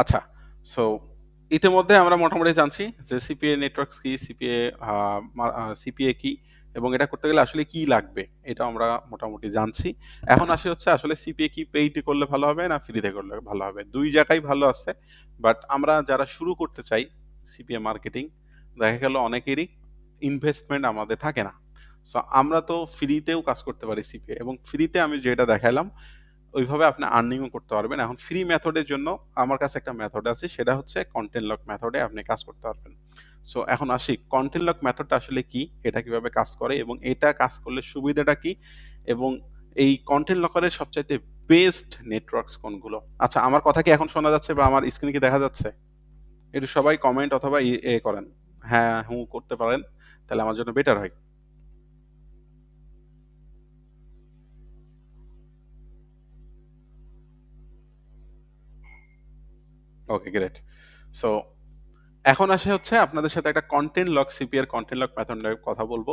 আচ্ছা, সো ইতিমধ্যে আমরা মোটামুটি জানছি যে সিপিএ নেটওয়ার্কস কি, সিপিএ কি এবং এটা করতে গেলে আসলে কি লাগবে এটাও আমরা মোটামুটি জানছি। এখন আসি হচ্ছে আসলে সিপিএ কি পেইড করলে ভালো হবে না ফ্রিতে করলে ভালো হবে? ২ জায়গায় ভালো আছে। বাট আমরা যারা শুরু করতে চাই সিপিএ মার্কেটিং, দেখা গেল অনেকেরই ইনভেস্টমেন্ট আমাদের থাকে না। সো আমরা তো ফ্রিতেও কাজ করতে পারি সিপিএ এবং ফ্রিতে আমি যেটা দেখাইলাম ওইভাবে আপনি আর্নিংও করতে পারবেন। এখন ফ্রি মেথডের জন্য আমার কাছে একটা মেথড আছে সেটা হচ্ছে কনটেন্ট লক মেথডে আপনি কাজ করতে পারবেন। সো এখন আসি কনটেন্ট লক মেথডটা আসলে কি? এটা কিভাবে কাজ করে এবং এটা কাজ করলে সুবিধাটা কি? এবং এই কনটেন্ট লকারের সবচাইতে বেস্ট নেটওয়ার্কস কোনগুলো? আচ্ছা আমার কথা কি এখন শোনা যাচ্ছে বা আমার স্ক্রিনে কি দেখা যাচ্ছে? একটু সবাই কমেন্ট অথবা করেন। হ্যাঁ, হুঁ করতে পারেন। তাহলে আমার জন্য বেটার হয়। Okay great. সো এখন আসে হচ্ছে আপনাদের সাথে একটা content lock CPR content lock method নিয়ে কথা বলবো।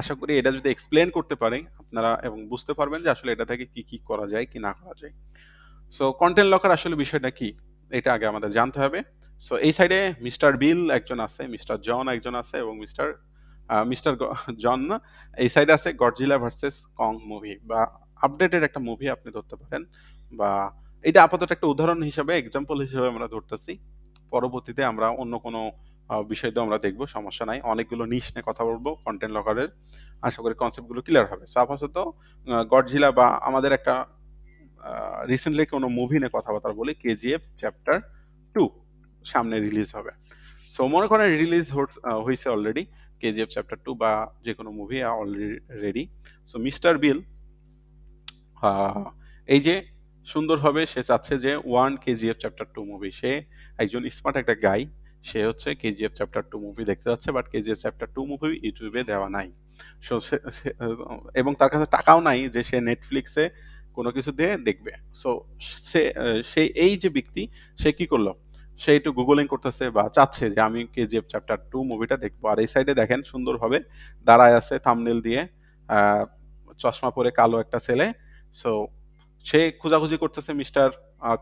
আশা করি এটা যদি এক্সপ্লেইন করতে পারি আপনারা এবং বুঝতে পারবেন যে আসলে এটা থেকে কি, কি করা যায়, কি না করা যায়। সো কনটেন্ট লকার আসলে বিষয়টা কি? এটা আগে আমাদের জানতে হবে। সো এই সাইডে মিস্টার বিল একজন আছে, মিস্টার জন একজন আছে এবং মিস্টার জন না, এই সাইডে আছে গডজিলা ভার্সেস কং মুভি বা আপডেটেড একটা মুভি আপনি ধরতে পারেন বা এটা আপাতত একটা উদাহরণ হিসাবে এক্সাম্পল হিসেবে আমরা ধরতেছি। পরবর্তীতে আমরা অন্য কোনো বিষয় দিয়ে আমরা দেখব, সমস্যা নাই। অনেকগুলো নিশ নিয়ে কথা বলবো কনটেন্ট লকারের। আশা করি কনসেপ্ট গুলো ক্লিয়ার হবে। সো আপাতত গডজিলা বা আমাদের একটা রিসেন্টলি কোনো মুভি নিয়ে কথাবার্তা বলি, কেজিএফ চ্যাপ্টার 2 সামনে রিলিজ হবে। সো মনে করেন রিলিজ হইছে অলরেডি কেজিএফ চ্যাপ্টার 2 বা যেকোনো movie already ready. So mister Bill এই যে সুন্দরভাবে সে চাচ্ছে যে 1 কেজিএফ চ্যাপ্টার 2 মুভি। সে একজন স্মার্ট একটা গাই। সে হচ্ছে কেজিএফ চ্যাপ্টার 2 মুভি দেখতে যাচ্ছে বাট কেজিএফ চ্যাপ্টার 2 মুভি ইউটিউবে দেওয়া নাই। সো এবং তার কাছে টাকাও নাই যে সে নেটফ্লিক্সে কোনো কিছু দিয়ে দেখবে। সো সে এই যে ব্যক্তি সে কি করলো? সে একটু গুগলিং করতেছে বা চাচ্ছে যে আমি কেজিএফ চ্যাপ্টার 2 মুভিটা দেখবো। আর এই সাইডে দেখেন সুন্দরভাবে দাঁড়ায় আছে থাম্বনেল দিয়ে আ চশমা পরে কালো একটা ছেলে। সো সে খোঁজাখুঁজি করতেছে মিস্টার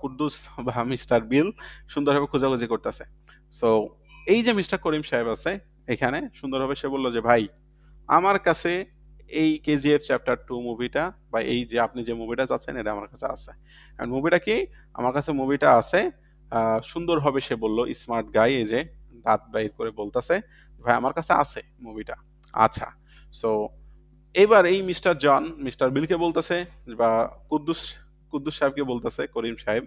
কুদ্দুস বা মিস্টার বিল সুন্দরভাবে খোঁজাখুঁজি করতেছে। সো এই যে মিস্টার করিম সাহেব আছে এখানে সুন্দরভাবে সে বলল যে ভাই আমার কাছে এই কেজিএফ চ্যাপ্টার 2 মুভিটা বা এই যে আপনি যে মুভিটা চাচ্ছেন এটা আমার কাছে আছে। আর মুভিটা কি? আমার কাছে মুভিটা আছে। সুন্দরভাবে সে বলল স্মার্ট গাই এই যে দাঁত বাইর করে বলতেছে, ভাই আমার কাছে আছে মুভিটা। আচ্ছা। সো এবার এই মিস্টার বিলকে বলতেছে বা কুদ্দুস কুদ্দুস সাহেবকে বলতেছে করিম সাহেব,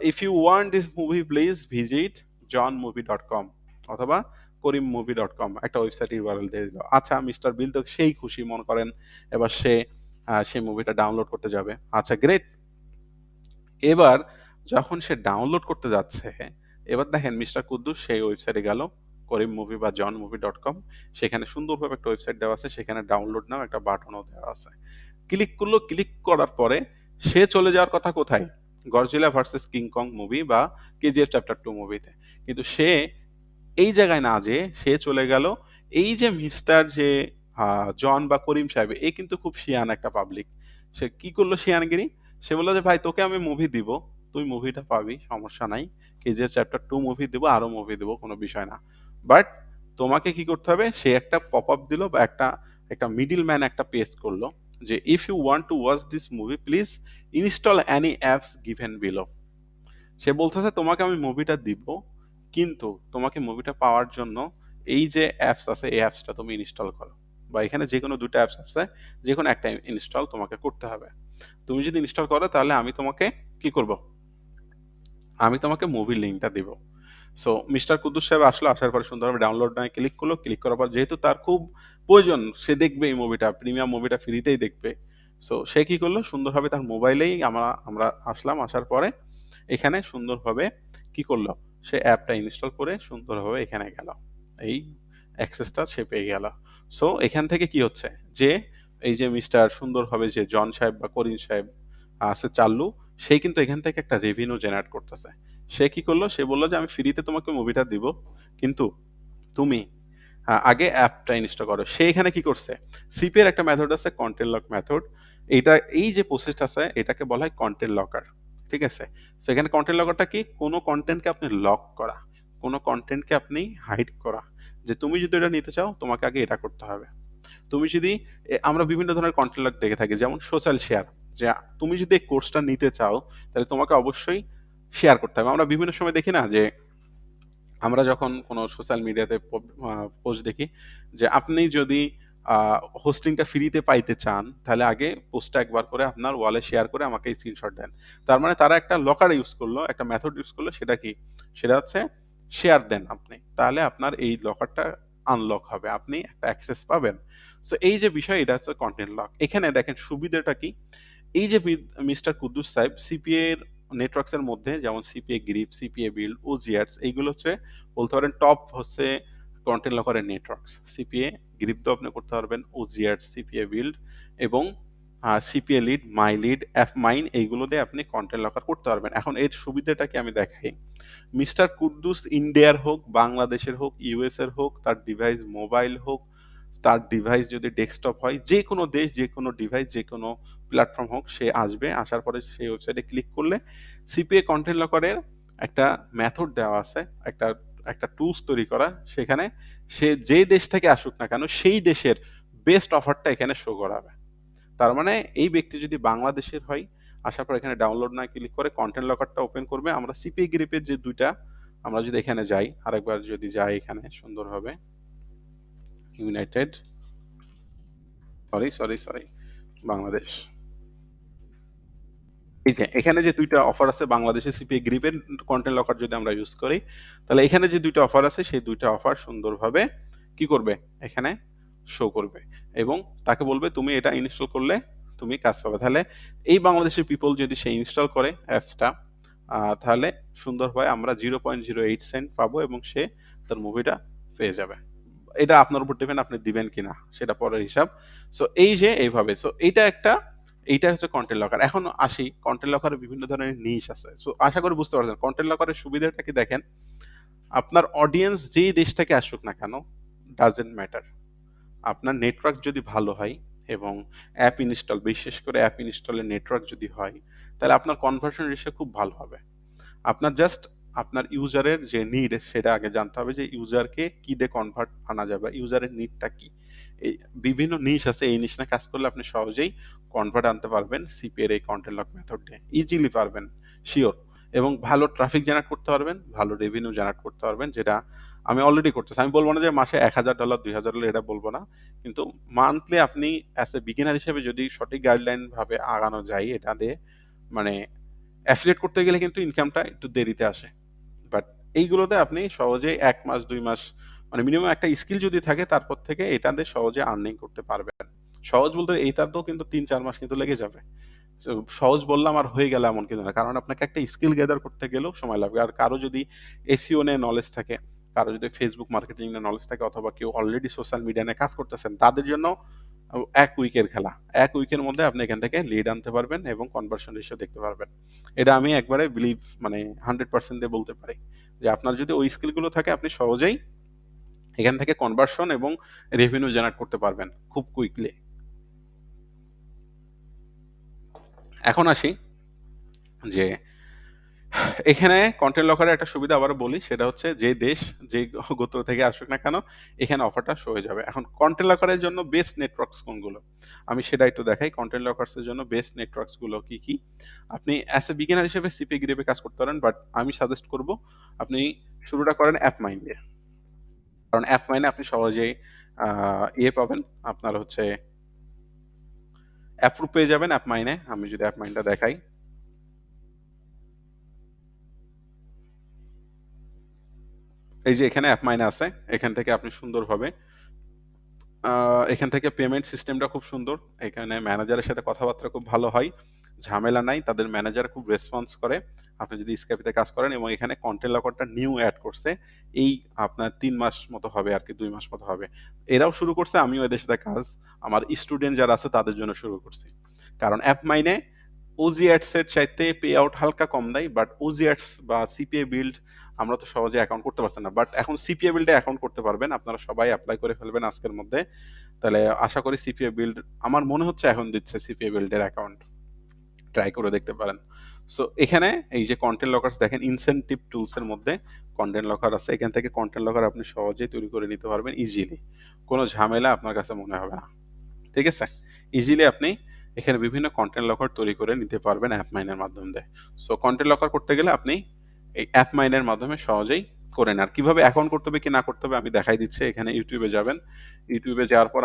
if you want this movie please visit johnmovie.com অথবা করিমmovie.com একটা ওয়েবসাইট ইউআরএল দিয়ে দিল। আচ্ছা মিস্টার বিল তো সেই খুশি মনে করেন এবার সে সেই মুভিটা ডাউনলোড করতে যাবে। আচ্ছা গ্রেট। এবার যখন সে ডাউনলোড করতে যাচ্ছে, এবার দেখেন মিস্টার কুদ্দুস সেই ওয়েবসাইটে গেল, করিম মুভি বা জন মুভি ডট কম। সেখানে সুন্দরভাবে একটা ওয়েবসাইট দেওয়া আছে, সেখানে ডাউনলোড নাও একটা বাটনও দেওয়া আছে। ক্লিক করলো, ক্লিক করার পরে সে চলে যাওয়ার কথা কোথায়? Godzilla versus King Kong movie বা কেজিএফ চ্যাপ্টার 2 মুভিতে। কিন্তু সে এই জায়গায় না যেয়ে সে চলে গেল এই যে মিস্টার যে জন বা করিম সাহেব এ কিন্তু খুব শিয়ান একটা পাবলিক। সে কি করলো শিয়ানগিরি? সে বলল যে ভাই তোকে আমি মুভি দিব, তুই মুভিটা পাবি সমস্যা নাই। কেজিএফ চ্যাপ্টার 2 মুভি দিব, আরো মুভি দিব কোনো বিষয় না। বাট তোমাকে কি করতে হবে? সে একটা পপ আপ দিল বা একটা মিডল ম্যান একটা পেজ করলো যে if you want to watch this movie please install any apps given below. সে বলতেছে তোমাকে আমি মুভিটা দিব কিন্তু তোমাকে মুভিটা পাওয়ার জন্য এই যে অ্যাপস আছে এই অ্যাপসটা তুমি ইনস্টল করো বা এখানে যে কোনো দুটো অ্যাপস আছে যে কোনো একটা ইনস্টল তোমাকে করতে হবে। তুমি যদি ইনস্টল করো তাহলে আমি তোমাকে কি করব? আমি তোমাকে মুভির লিঙ্কটা দিব। সো মিস্টার কুদ্দুস সাহেব আসলো, আসার পরে সুন্দরভাবে ডাউনলোড নাও ক্লিক করলো। ক্লিক করার পর যেহেতু তার খুব প্রয়োজন, সে দেখবে এই মুভিটা, প্রিমিয়াম মুভিটা ফ্রিতেই দেখবে। সো সে কি করলো? সুন্দরভাবে তার মোবাইলেই আমরা আমরা আসলাম, আসার পরে এখানে সুন্দরভাবে কি করলো? সে অ্যাপটা ইনস্টল করে সুন্দরভাবে এখানে গেল। এই অ্যাক্সেসটা সে পেয়ে গেল। সো এখান থেকে কি হচ্ছে? যে এই যে মিস্টার সুন্দরভাবে যে জন সাহেব বা করিম সাহেব আছে চাল্লু, সে কিন্তু এখান থেকে একটা রেভিনিউ জেনারেট করতেছে। সে কি করলো? সে বলল যে আমি ফ্রিতে তোমাকে মুভিটা দিব। কিন্তু তুমি আগে অ্যাপটা ইনস্টল করো। সে এখানে কি করছে? সিপি এর একটা মেথড আছে কন্টেন্ট লক মেথড। এই যে প্রসেসটা আছে এটাকে বলা হয় কন্টেন্ট লকার। ঠিক আছে? সো এখানে কনটেন্ট লকারটা কি? কোনো কনটেন্টকে আপনি লক করা, কোনো কনটেন্টকে আপনি হাইড করা। যে তুমি যদি এটা নিতে চাও তোমাকে আগে এটা করতে হবে। তুমি যদি আমরা বিভিন্ন ধরনের কনটেন্ট লক দেখে থাকি যেমন সোশ্যাল শেয়ার। যে তুমি যদি এই কোর্সটা নিতে চাও তাহলে তোমাকে অবশ্যই শেয়ার করতে হবে। আমরা বিভিন্ন সময় দেখি না যে আমরা যখন কোনো সোশ্যাল মিডিয়াতে পোস্ট দেখি যে আপনি যদি হোস্টিংটা ফ্রিতে পাইতে চান তাহলে আগে পোস্টটা একবার করে আপনার ওয়ালে শেয়ার করে আমাকে স্ক্রিনশট দেন। তার মানে তারা একটা লকার ইউজ করলো, একটা মেথড ইউজ করলো, সেটা কি? সেটা হচ্ছে শেয়ার দেন আপনি। তাহলে আপনার এই লকারটা আনলক হবে। আপনি একটা অ্যাক্সেস পাবেন। সো এই যে বিষয় এটা হচ্ছে কনটেন্ট লক। এখানে দেখেন সুবিধাটা কি? এই যে মিস্টার কুদ্দুস সাহেব সিপিএ এর নেটওয়ার্কস এর মধ্যে যেমন সিপিএ গ্রিপ, সিপিএ বিল্ড, ওজিআরস এইগুলো হচ্ছে বলতে পারেন টপ হচ্ছে কন্টেন্ট লকারের নেটওয়ার্কস। সিপিএ গ্রিপ তো আপনি করতে পারবেন, ওজিআরস, সিপিএ বিল্ড এবং সিপিএ লিড, মাই লিড, এফ মাইন এইগুলো দিয়ে আপনি কন্টেন্ট লকার করতে পারবেন। এখন এর সুবিধাটা কি আমি দেখাই। মিস্টার কুদ্দুস ইন্ডিয়ার হোক, বাংলাদেশের হোক, ইউএস এর হোক, তার ডিভাইস মোবাইল হোক, তার ডিভাইস যদি ডেস্কটপ হয়, যে কোনো দেশ, যে কোনো ডিভাইস, যে কোনো প্ল্যাটফর্ম হোক, সে আসবে। আসার পরে সেই ওয়েবসাইটে ক্লিক করলে সিপিএ কন্টেন্ট লকারের একটা মেথড দেওয়া আছে, একটা একটা টুলস তৈরি করা। সেখানে সে যে দেশ থেকে আসুক না কেন, সেই দেশের বেস্ট অফারটা এখানে শো করাবে। তার মানে এই ব্যক্তি যদি বাংলাদেশের হয়, আসার পর এখানে ডাউনলোড না ক্লিক করে কন্টেন্ট লকারটা ওপেন করবে। আমরা সিপিএ গ্রিপের যে ২ টা আমরা যদি এখানে যাই, আরেকবার যদি যাই এখানে সুন্দরভাবে ইউনাইটেড সরি বাংলাদেশ। এই যে এখানে যে ২ টা অফার আছে বাংলাদেশের সিপিএ গ্রিপের কন্টেন্ট লকার যদি আমরা ইউজ করি, তাহলে এখানে যে ২ টা অফার আছে সেই ২ টা অফার সুন্দরভাবে কি করবে? এখানে শো করবে এবং তাকে বলবে তুমি এটা ইনস্টল করলে তুমি কাজ পাবে। তাহলে এই বাংলাদেশের পিপল যদি সে ইনস্টল করে অ্যাপসটা তাহলে সুন্দরভাবে আমরা 0.08 সেন্ট পাবো এবং সে তার মুভিটা পেয়ে যাবে। এটা আপনার উপর ডিপেন্ড আপনি দিবেন কিনা সেটা পরের হিসাব। সো এই যে এইভাবে সো এইটা হচ্ছে কন্টেন্ট লকার। এখন আসি কন্টেন্ট লকারের বিভিন্ন ধরনের নিশ আছে। সো আশা করি বুঝতে পারছেন কন্টেন্ট লকারের সুবিধাটা কি দেখেন, আপনার অডিয়েন্স যেই দেশ থেকে আসুক না কেন ডাজন্ট ম্যাটার। আপনার নেটওয়ার্ক যদি ভালো হয় এবং অ্যাপ ইনস্টল বিশেষ করে অ্যাপ ইনস্টলের নেটওয়ার্ক যদি হয়, তাহলে আপনার কনভার্সন রেশিও খুব ভালো হবে। আপনার জাস্ট আপনার ইউজারের যে নিড সেটা আগে জানতে হবে যে ইউজারকে কি দিয়ে কনভার্ট আনা যাবে, ইউজারের নিডটা কি। এই বিভিন্ন নিশ আছে, এই নিশ নিয়ে কাজ করলে আপনি সহজেই কনভার্ট আনতে পারবেন সিপি এর এই কন্টেন্ট লক মেথড দিয়ে। ইজিলি পারবেন, সিওর। এবং ভালো ট্রাফিক জেনারেট করতে পারবেন, ভালো রেভিনিউ জেনারেট করতে পারবেন, যেটা আমি অলরেডি করতেছি। আমি বলব না যে মাসে $১,০০০, $২,০০০ এটা বলব না। কিন্তু মান্থলি আপনি অ্যাজ এ বিগিনার হিসেবে যদি সঠিক গাইডলাইন ভাবে আগানো যায় এটা দিয়ে, মানে অ্যাফিলিয়েট করতে গেলে কিন্তু ইনকামটা একটু দেরিতে আসে। বাট এইগুলোতে আপনি সহজেই ১ মাস ২ মাস মানে মিনিমাম একটা স্কিল যদি থাকে তারপর থেকে এটা দিয়ে সহজে আর্নিং করতে পারবেন। সহজ বলতে এইটাতেও কিন্তু ৩-৪ মাস কিন্তু লেগে যাবে। সো সহজ বললাম আর হয়ে গেল এমন কিন্তু না। কারণ আপনাকে একটা স্কিল গ্যাদার করতে গেলেও সময় লাগবে। আর কারো যদি এসইও নিয়ে নলেজ থাকে, কারো যদি ফেসবুক মার্কেটিং নিয়ে নলেজ থাকে অথবা কেউ অলরেডি সোশ্যাল মিডিয়া নিয়ে কাজ করতেছেন, তাদের জন্য ১ উইকের খেলা। ১ উইকের মধ্যে আপনি এখান থেকে লিড আনতে পারবেন এবং কনভার্সন রেশিও দেখতে পারবেন। এটা আমি একবারে বিলিভ মানে 100% দিয়ে বলতে পারি। যে আপনার যদি ওই স্কিল গুলো থাকে আপনি সহজেই এখান থেকে কনভার্সন এবং রেভিনিউ জেনারেট করতে পারবেন খুব কুইকলি। এখন আসি যে এখানে কন্টেন্ট লকারের একটা সুবিধা আবারও বলি সেটা হচ্ছে যে দেশ যে গোত্র থেকে আসুক না কেন এখানে অফারটা শো হয়ে যাবে। এখন কন্টেন্ট লকারের জন্য বেস্ট নেটওয়ার্কস কোনগুলো আমি সেটা একটু দেখাই। কন্টেন্ট লকার্স এর জন্য বেস্ট নেটওয়ার্কস গুলো কি কি? আপনি অ্যাজ এ বিগিনার হিসেবে সিপি গ্রিপে কাজ করতে পারেন, বাট আমি সাজেস্ট করব আপনি শুরুটা করেন অ্যাপ মাইন দিয়ে। কারণ অ্যাপ মাইনে আপনি সহজেই ইয়ে পাবেন, আপনার হচ্ছে অ্যাপ্রুভ পেয়ে যাবেন অ্যাপ মাইনে। আমি যদি অ্যাপ মাইনটা দেখাই, এই যে এখানে অ্যাপ মাইনে আছে। এখান থেকে আপনি সুন্দরভাবে এখান থেকে পেমেন্ট সিস্টেমটা খুব সুন্দর। এখানে ম্যানেজারের সাথে কথাবার্তা খুব ভালো হয়। ঝামেলা নাই। তাদের ম্যানেজার খুব রেসপন্স করে। আপনি যদি স্ক্যাপিতে কাজ করেন এবং এখানে কন্টেন্ট লকারটা নিউ এড করছে। এই আপনার ৩ মাস মতো হবে আরকি, ২ মাস মতো হবে। এরাও শুরু করছে, আমিও এদের সাথে কাজ আমার স্টুডেন্ট যারা আছে তাদের জন্য শুরু করছি। কারণ অ্যাপ মাইনে ওজি অ্যাডস এর চাইতে পে আউট হালকা কম দেয়। বাট ওজি অ্যাডস বা সিপিএ বিল্ড আমরা তো সহজে অ্যাকাউন্ট করতে পারছি না। বাট এখন সিপিএ বিল্ড এ অ্যাকাউন্ট করতে পারবেন। আপনারা সবাই এপ্লাই করে ফেলবেন আজকের মধ্যে। তাহলে আশা করি সিপিএ বিল্ড আমার মনে হচ্ছে এখন দিচ্ছে সিপিএ বিল্ড এর অ্যাকাউন্ট। ট্রাই করে দেখতে পারেন। সো এখানে এই যে কন্টেন্ট লকারস দেখেন ইনসেনটিভ টুলস এর মধ্যে কন্টেন্ট লকার আছে। এখান থেকে কন্টেন্ট লকার আপনি সহজেই তৈরি করে নিতে পারবেন ইজিলি। কোনো ঝামেলা আপনার কাছে মনে হবে না। ঠিক আছে? ইজিলি আপনি এখানে বিভিন্ন কনটেন্ট লকার তৈরি করে নিতে পারবেন অ্যাপমাইনের মাধ্যম দিয়ে। সো কনটেন্ট লকার করতে গেলে আপনি এই অ্যাপমাইনের মাধ্যমে সহজেই করে নেন। আর কিভাবে অ্যাকাউন্ট করতে হবে কি না করতে হবে আমি দেখাই দিচ্ছি। এখানে ইউটিউবে যাবেন। ইউটিউবে যাওয়ার পর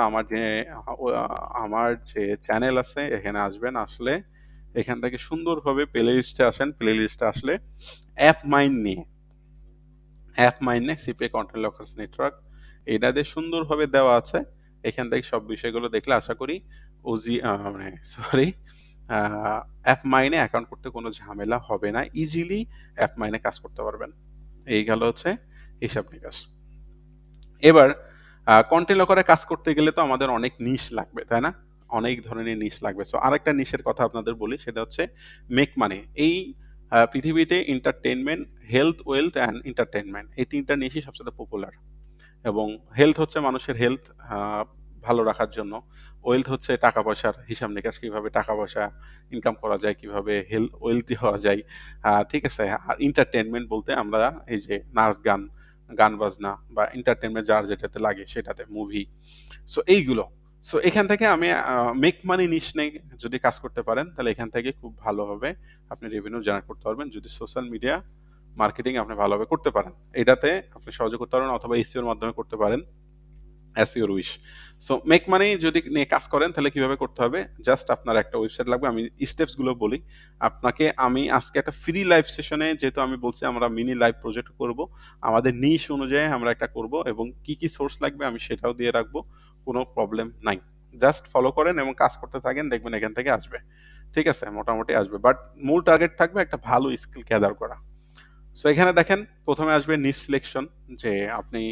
আমার যে চ্যানেল আছে এখানে আসবেন। আসলে এখান থেকে সুন্দরভাবে প্লে লিস্টে আসেন। প্লে লিস্টে আসলে অ্যাপমাইন নিয়ে অ্যাপমাইনে সিপিএ কন্টেন্ট লকার্স নেটওয়ার্ক এটা দিয়ে সুন্দরভাবে দেওয়া আছে। এখান থেকে সব বিষয়গুলো দেখলে আশা করি ওজি মানে সরি অ্যাপমাইনে অ্যাকাউন্ট করতে কোনো ঝামেলা হবে না। ইজিলি অ্যাপমাইনে কাজ করতে পারবেন। এই গেল হচ্ছে হিসাব নিকাশ। এবার কন্টেন্ট লকারে কাজ করতে গেলে তো আমাদের অনেক নিশ লাগবে, তাই না? অনেক ধরনের নিশ লাগবে। সো আরেকটা নিশের কথা আপনাদের বলি সেটা হচ্ছে মেক মানি। এই পৃথিবীতে entertainment, health, wealth and entertainment এই ৩ টা নিশই সবচেয়ে পপুলার। এবং হেলথ হচ্ছে মানুষের হেলথ ভালো রাখার জন্য। ওয়েলথ হচ্ছে টাকা-পয়সার হিসাব নিকাশ কিভাবে টাকা-পয়সা ইনকাম করা যায়, কিভাবে ওয়েলথি হওয়া যায়। ঠিক আছে? আর এন্টারটেইনমেন্ট বলতে আমরা এই যে নাচ-গান, গান-বাজনা বা এন্টারটেইনমেন্ট যার যেটাতে লাগে সেটাতে মুভি। সো এইগুলো। সো এখান থেকে আমি মেক মানি নিশ নিয়ে যদি কাজ করতে পারেন তাহলে এখান থেকে খুব ভালোভাবে আপনি রেভিনিউ জেনারেট করতে পারবেন যদি সোশ্যাল মিডিয়া মার্কেটিং আপনি ভালোভাবে করতে পারেন। এটাতে আপনি সহজে করতে পারবেন অথবা এসইও এর মাধ্যমে করতে পারেন। As your wish. So make money যদি নিয়ে কাজ করেন তাহলে কিভাবে করতে হবে? জাস্ট আপনার একটা ওয়েবসাইট লাগবে। আমি স্টেপস গুলো বলি। আপনাকে আমি আজকে একটা ফ্রি লাইভ সেশনে যেহেতু আমি বলছি আমরা মিনি লাইভ প্রজেক্ট করব। আমাদের নিশ অনুযায়ী আমরা একটা করব এবং কি সোর্স লাগবে আমি সেটাও দিয়ে রাখবো। কোনো প্রবলেম নাই। জাস্ট ফলো করেন এবং কাজ করতে থাকেন দেখবেন এখান থেকে আসবে। ঠিক আছে? মোটামুটি আসবে। বাট মূল টার্গেট থাকবে একটা ভালো স্কিল গ্যাদার করা। সো এখানে দেখেন ১ম এ আসবে নিশ সিলেকশন যে আপনি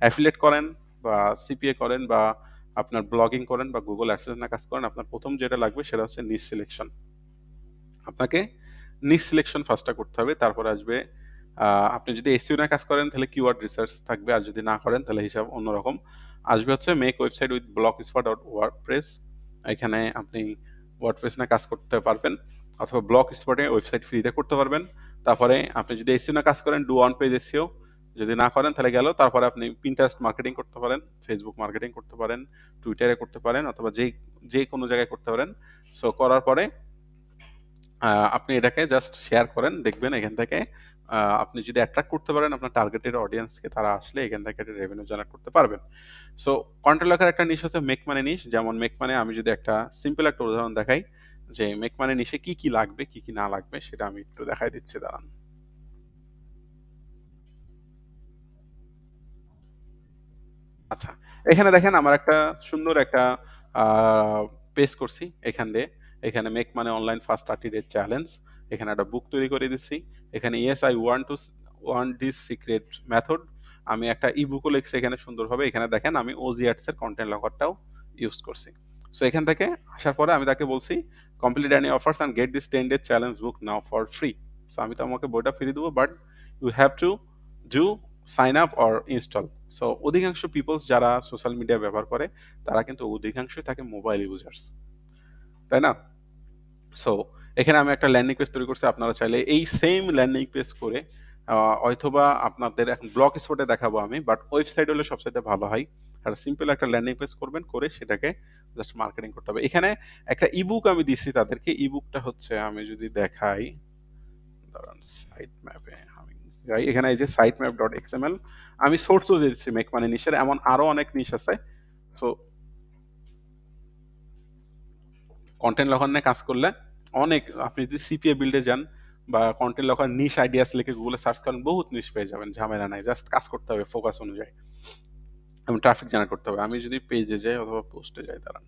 অ্যাফিলিয়েট করেন বা সিপিএ করেন বা আপনার ব্লগিং করেন বা গুগল অ্যাডসেন্স এর কাজ করেন আপনার ১ম যেটা লাগবে সেটা হচ্ছে নিশ সিলেকশন। আপনাকে নিশ সিলেকশন ফার্স্টটা করতে হবে। তারপরে আসবে আপনি যদি এসইও নিয়ে কাজ করেন তাহলে কিওয়ার্ড রিসার্চ থাকবে। আর যদি না করেন তাহলে হিসাব অন্যরকম। আসবে হচ্ছে মেক ওয়েবসাইট উইথ blogspot.wordpress এখানে আপনি ওয়ার্ডপ্রেস নিয়ে কাজ করতে পারবেন অথবা ব্লগস্পটে ওয়েবসাইট ফ্রিতে করতে পারবেন। তারপরে আপনি যদি এসইও নিয়ে কাজ করেন ডু অন পেজ এসইও যদি না করেন তাহলে গেল। তারপরে আপনি Pinterest মার্কেটিং করতে পারেন, Facebook মার্কেটিং করতে পারেন, টুইটারে করতে পারেন অথবা যে কোনো জায়গায় করতে পারেন। সো করার পরে আপনি এটাকে জাস্ট শেয়ার করেন দেখবেন এখান থেকে আপনি যদি অ্যাট্রাক্ট করতে পারেন আপনার টার্গেটেড অডিয়েন্সকে তারা আসলে এখান থেকে একটা রেভিনিউ জেনারেট করতে পারবেন। সো কন্টেন্ট লেখার একটা নিশ হচ্ছে মেক মানি নিশ। যেমন মেক মানি আমি যদি একটা সিম্পল একটা উদাহরণ দেখাই যে মেক মানি নিশে কি লাগবে কি না লাগবে সেটা আমি একটু দেখাই দিচ্ছি দাঁড়ান। আচ্ছা, এখানে দেখেন আমার একটা সুন্দর একটা আ পেজ করছি এখান দিয়ে। এখানে make money online first 30 day challenge. এখানে একটা বুক তৈরি করে দিচ্ছি। এখানে yes I want this secret method. আমি একটা ই-বুকও লিখছি এখানে সুন্দরভাবে। এখানে দেখেন আমি ওজি অ্যাডস এর কনটেন্ট লকারটাও ইউজ করছি। সো এখান থেকে আসার পরে আমি তাকে বলছি complete any অফারস and get this 10 day challenge book now for free. So আমি তো আমাকে বইটা ফ্রি দিব but you have to do sign up or install. So অধিকাংশ পিপলস যারা সোশ্যাল মিডিয়া ব্যবহার করে তারা কিন্তু অধিকাংশই থাকে মোবাইল ইউজার্স, তাই না? সো এখানে আমি একটা ল্যান্ডিং পেজ তৈরি করছি আপনারা চাইলে এই সেম ল্যান্ডিং পেজ করে হয়তোবা আপনাদের এখন ব্লগ স্পটে দেখাবো আমি বাট ওয়েবসাইট হলে সবচাইতে ভালো হয়। আর সিম্পল একটা ল্যান্ডিং পেজ করবেন করে সেটাকে জাস্ট মার্কেটিং করতে হবে। এখানে একটা ইবুক আমি দিচ্ছি তাদেরকে ইবুকটা হচ্ছে আমি যদি দেখাই দাঁড়ান সাইট ম্যাপে আমি যাই এখানে এই যে সাইট ম্যাপ ডট এক্সএমএল আমি সোর্সও দিচ্ছি মেক মানি নিশের এমন আরো অনেক নিশ আছে। সো কন্টেন্ট লেখা নিয়ে কাজ করলে অনেক আপনি যদি সিপিএ বিল্ডে যান বা কন্টেন্ট লেখার নিশ আইডিয়াস লিখে গুগলে সার্চ করেন বহুত নিশ পেয়ে যাবেন ঝামেলা নাই জাস্ট কাজ করতে হবে ফোকাস অনুযায়ী এবং ট্রাফিক জেনারেট করতে হবে। আমি যদি পেজে যাই অথবা পোস্টে যাই দাঁড়ান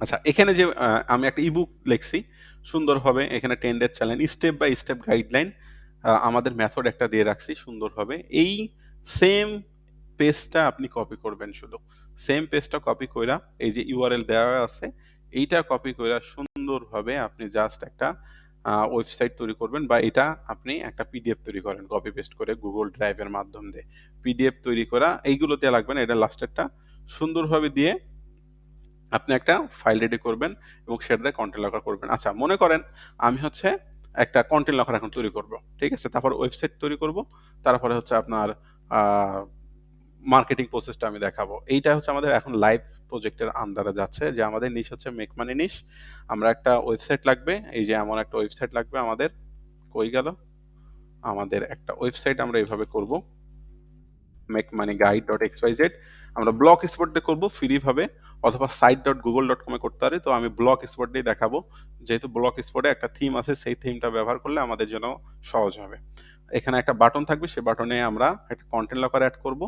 আচ্ছা এখানে যে আমি একটা ইবুক লিখছি সুন্দরভাবে এখানে 10 days challenge step by step guideline আমাদের মেথড একটা দিয়ে রাখছি সুন্দরভাবে এই সেম পেজটা আপনি কপি করবেন শুধু সেম পেজটা কপি কইরা এই যে ইউআরএল দেওয়া আছে এইটা কপি কইরা সুন্দরভাবে আপনি জাস্ট একটা ওয়েবসাইট তৈরি করবেন, বা এটা আপনি একটা পিডিএফ তৈরি করেন কপি পেস্ট করে গুগল ড্রাইভের মাধ্যম দিয়ে। পিডিএফ তৈরি করা এইগুলো দেয়া লাগবে না, এটা লাস্টেরটা। সুন্দরভাবে দিয়ে আপনি একটা ফাইল রেডি করবেন এবং সেটা দিয়ে কন্টেন্ট লকার করবেন। আচ্ছা, মনে করেন আমি হচ্ছে একটা কন্টেন্ট লকার এখন তৈরি করব। ঠিক আছে? তারপর ওয়েবসাইট তৈরি করব। তারপরে হচ্ছে আপনার আ মার্কেটিং প্রসেসটা আমি দেখাবো। এইটা হচ্ছে আমাদের এখন লাইভ প্রজেক্টের আন্ডারে যাচ্ছে, যে আমাদের নিশ হচ্ছে মেক মানি নিশ। আমরা একটা ওয়েবসাইট লাগবে। এই যে এমন একটা ওয়েবসাইট লাগবে আমাদের। কই গেল? আমাদের একটা ওয়েবসাইট আমরা এভাবে করব। makemoneyguide.xyz। আমরা ব্লক এক্সপোর্ট দিয়ে করব ফ্রি ভাবে, অথবা site.google.com এ করতে পারি। তো আমি ব্লক এক্সপোর্ট দিয়ে দেখাবো। যেহেতু ব্লক এক্সপোর্টে একটা থিম আছে, সেই থিমটা ব্যবহার করলে আমাদের জন্য সহজ হবে। এখানে একটা বাটন থাকবে, সেই বাটনে আমরা একটা কন্টেন্ট লকার এড করব।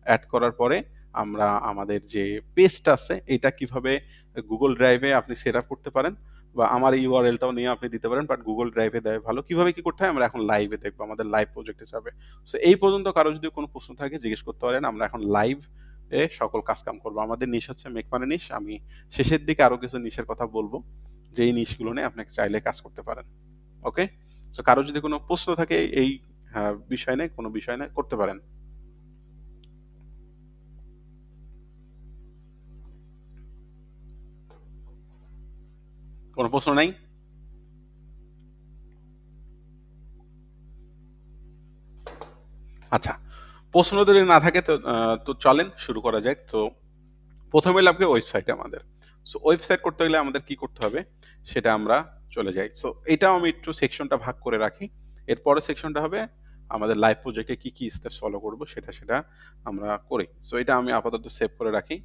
এড করার পরে আমরা আমাদের যে পেজটা আছে এটা কিভাবে গুগল ড্রাইভে আপনি সেটআপ করতে পারেন, বা আমার ইউআরএলটাও নিয়ে আপনি দিতে পারেন, বাট গুগল ড্রাইভে দেয় ভালো। কিভাবে কি করতে হয় আমরা এখন লাইভে দেখবো, আমাদের লাইভ প্রজেক্টে যাবে। সো এই পর্যন্ত কারো যদি কোনো প্রশ্ন থাকে জিজ্ঞেস করতে পারেন। আমরা এখন লাইভ এ সকল কাজকাম করব। আমাদের নিশ হচ্ছে মেক মানি নিশ। আমি শেষের দিকে আরো কিছু নিশের কথা বলবো, যে এই নিশগুলো নিয়ে আপনি চাইলে কাজ করতে পারেন। ওকে? সো কারো যদি কোনো প্রশ্ন থাকে এই বিষয় নিয়ে, কোনো বিষয় নিয়ে করতে পারেন। কোনো প্রশ্ন নাই? আচ্ছা। প্রশ্ন যদি না থাকে তো চলেন শুরু করা যাক। তো ১ম এ লাগবে ওয়েবসাইট আমাদের। সো ওয়েবসাইট করতে গেলে আমাদের কি করতে হবে সেটা আমরা চলে যাই। সো এটাও আমি একটু সেকশনটা ভাগ করে রাখি। এর পরের সেকশনটা হবে আমাদের লাইভ প্রজেক্টে কি স্টেপস ফলো করব সেটা আমরা করি। সো এটা আমি আপাতত সেভ করে রাখি।